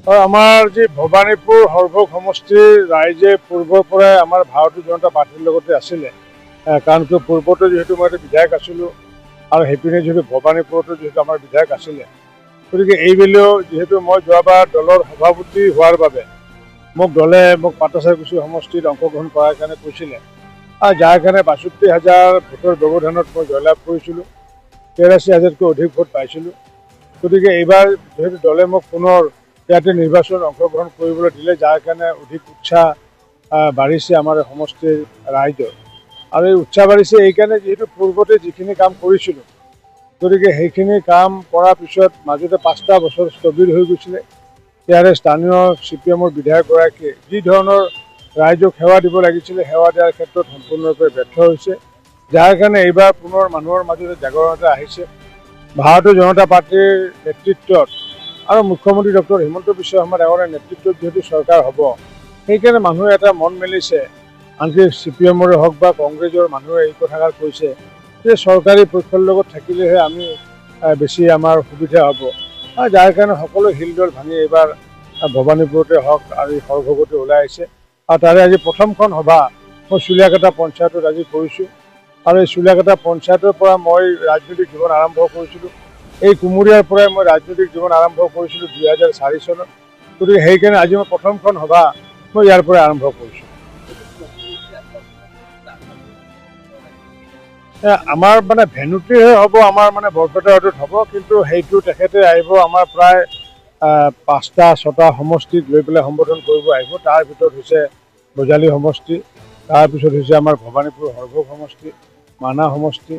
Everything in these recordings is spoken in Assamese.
আমাৰ যি ভবানীপুৰ সৰভোগ সমষ্টিৰ ৰাইজে পূৰ্বৰ পৰাই আমাৰ ভাৰতীয় জনতা পাৰ্টীৰ লগতে আছিলে, কাৰণ কিয় পূৰ্বতে যিহেতু মই বিধায়ক আছিলোঁ আৰু সেইপিনে যিহেতু ভবানীপুৰতো যিহেতু আমাৰ বিধায়ক আছিলে, গতিকে এইবেলিও যিহেতু মই যোৱাবাৰ দলৰ সভাপতি হোৱাৰ বাবে দলে মোক পাটাচাৰকুছি সমষ্টিত অংশগ্ৰহণ কৰাৰ কাৰণে কৈছিলে, আৰু যাৰ কাৰণে ৬২,০০০ ভোটৰ ব্যৱধানত মই জয়লাভ কৰিছিলোঁ, ৮৩,০০০তকৈ অধিক ভোট পাইছিলোঁ। গতিকে এইবাৰ যিহেতু দলে মোক পুনৰ ইয়াতে নিৰ্বাচনত অংশগ্ৰহণ কৰিবলৈ দিলে, যাৰ কাৰণে অধিক উৎসাহ বাঢ়িছে আমাৰ সমষ্টিৰ ৰাইজৰ। আৰু এই উৎসাহ বাঢ়িছে এইকাৰণে যিহেতু পূৰ্বতে যিখিনি কাম কৰিছিলোঁ, গতিকে সেইখিনি কাম কৰাৰ পিছত মাজতে ৫টা বছৰ স্থবিৰ হৈ গৈছিলে। ইয়াৰে স্থানীয় CPM-ৰ বিধায়কগৰাকীয়ে যি ধৰণৰ ৰাইজক সেৱা দিব লাগিছিলে, সেৱা দিয়াৰ ক্ষেত্ৰত সম্পূৰ্ণৰূপে ব্যৰ্থ হৈছে, যাৰ কাৰণে এইবাৰ পুনৰ মানুহৰ মাজতে জাগৰণ এটা আহিছে। ভাৰতীয় জনতা পাৰ্টীৰ নেতৃত্বত আৰু মুখ্যমন্ত্ৰী ডক্টৰ হিমন্ত বিশ্ব শৰ্মা ডাঙৰীয়াৰ নেতৃত্বত যিহেতু চৰকাৰ হ'ব, সেইকাৰণে মানুহে এটা মন মেলিছে। আনকি CPM-ৰে হওক বা কংগ্ৰেছৰ মানুহে এই কথাষাৰ কৈছে যে চৰকাৰী পক্ষৰ লগত থাকিলেহে আমি বেছি আমাৰ সুবিধা হ'ব, যাৰ কাৰণে সকলো শিলডল ভাঙি এইবাৰ ভবানীপুৰতে হওক আৰু সৰভোগতে ওলাই আহিছে। আৰু তাৰে আজি প্ৰথমখন সভা মই চুলীয়াকাটা পঞ্চায়তত আজি কৰিছোঁ। আৰু এই চুলীয়াকাটা পঞ্চায়তৰ পৰা মই ৰাজনৈতিক জীৱন আৰম্ভ কৰিছিলোঁ। এই কুমুৰীয়াৰ পৰাই মই ৰাজনৈতিক জীৱন আৰম্ভ কৰিছিলোঁ ২০০৪ চনত। গতিকে সেইকাৰণে আজি মই প্ৰথমখন সভা মই ইয়াৰ পৰাই আৰম্ভ কৰিছোঁ। আমাৰ মানে ভেনুটিহে হ'ব, আমাৰ মানে বৰপেটা ৰোডত হ'ব, কিন্তু সেইটো তেখেতে আহিব আমাৰ প্ৰায় ৫টা ৬টা সমষ্টিক লৈ পেলাই সম্বোধন কৰিব আহিব। তাৰ ভিতৰত হৈছে বজালী সমষ্টি, তাৰপিছত হৈছে আমাৰ ভবানীপুৰ সৰভোগ সমষ্টি, মানা সমষ্টি,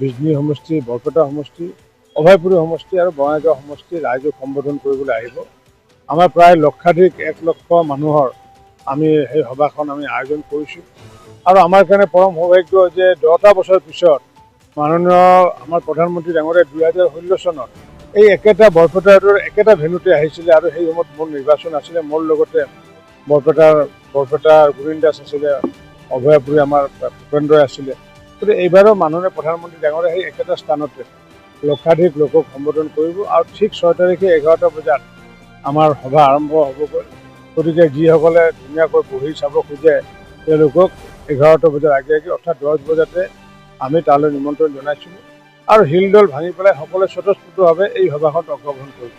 বিজনী সমষ্টি, বৰপেটা সমষ্টি, অভয়পুৰী সমষ্টি আৰু বঙাইগাঁও সমষ্টি ৰাইজক সম্বোধন কৰিবলৈ আহিব। আমাৰ প্ৰায় লক্ষাধিক ১ লক্ষ মানুহৰ আমি সেই সভাখন আমি আয়োজন কৰিছোঁ। আৰু আমাৰ কাৰণে পৰম সৌভাগ্য যে 10টা বছৰ পিছত মাননীয় আমাৰ প্ৰধানমন্ত্ৰী ডাঙৰীয়াই ২০১৬ চনত এই একেটা বৰপেটা ৰোডৰ একেটা ভেনুতে আহিছিলে, আৰু সেই সময়ত মোৰ নিৰ্বাচন আছিলে। মোৰ লগতে বৰপেটাৰ গোবিন্দ দাস আছিলে, অভয়াপুৰী আমাৰ ভূপেন্দ্ৰই আছিলে। গতিকে এইবাৰো মাননীয় প্ৰধানমন্ত্ৰী ডাঙৰীয়াই সেই একেটা স্থানতে লক্ষাধিক লোকক সম্বোধন কৰিব। আৰু ঠিক ৬ তাৰিখে ১১টা বজাত আমাৰ সভা আৰম্ভ হ'বগৈ। গতিকে যিসকলে ধুনীয়াকৈ বহি চাব খোজে তেওঁলোকক ১১টা বজাৰ আগে আগে অৰ্থাৎ 10 বজাতে আমি তালৈ নিমন্ত্ৰণ জনাইছিলোঁ। আৰু শিলডল ভাঙি পেলাই সকলোৱে স্বতঃস্ফূৰ্তভাৱে এই সভাখনত অংশগ্ৰহণ কৰিব।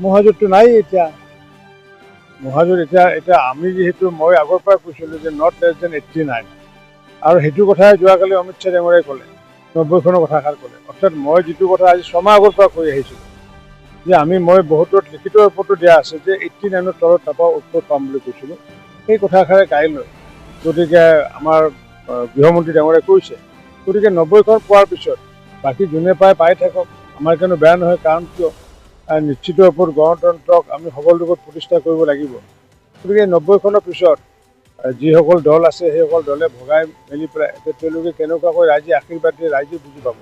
মহাজোঁটটো নাই এতিয়া। মহাজোঁট এতিয়া আমি যিহেতু মই আগৰ পৰাই কৈছিলোঁ যে নট লেছ দেন 89, আৰু সেইটো কথাই যোৱাকালি অমিত শ্বাহ ডাঙৰীয়াই ক'লে, 90খনৰ কথাষাৰ ক'লে। অৰ্থাৎ মই যিটো কথা আজি 6 মাহ আগৰ পৰা কৈ আহিছিলোঁ যে মই বহুতত লিখিত ৰূপতো দিয়া আছে যে 89ৰ তলত তাৰপৰা উত্তৰ পাম বুলি কৈছিলোঁ, সেই কথাষাৰে কাইলৈ গতিকে আমাৰ গৃহমন্ত্ৰী ডাঙৰীয়াই কৈছে। গতিকে 90খন পোৱাৰ পিছত বাকী যোনে পাই থাকক, আমাৰ কাৰণে বেয়া নহয়। কাৰণ কিয় নিশ্চিত ওপৰত গণতন্ত্ৰক আমি সকলো ৰূপত প্ৰতিষ্ঠা কৰিব লাগিব। গতিকে 90খনৰ পিছত যিসকল দল আছে সেইসকল দলে ভগাই মেলি পেলাই তেওঁলোকে কেনেকুৱাকৈ ৰাইজে আশীৰ্বাদ দিয়ে ৰাইজে বুজি পাব।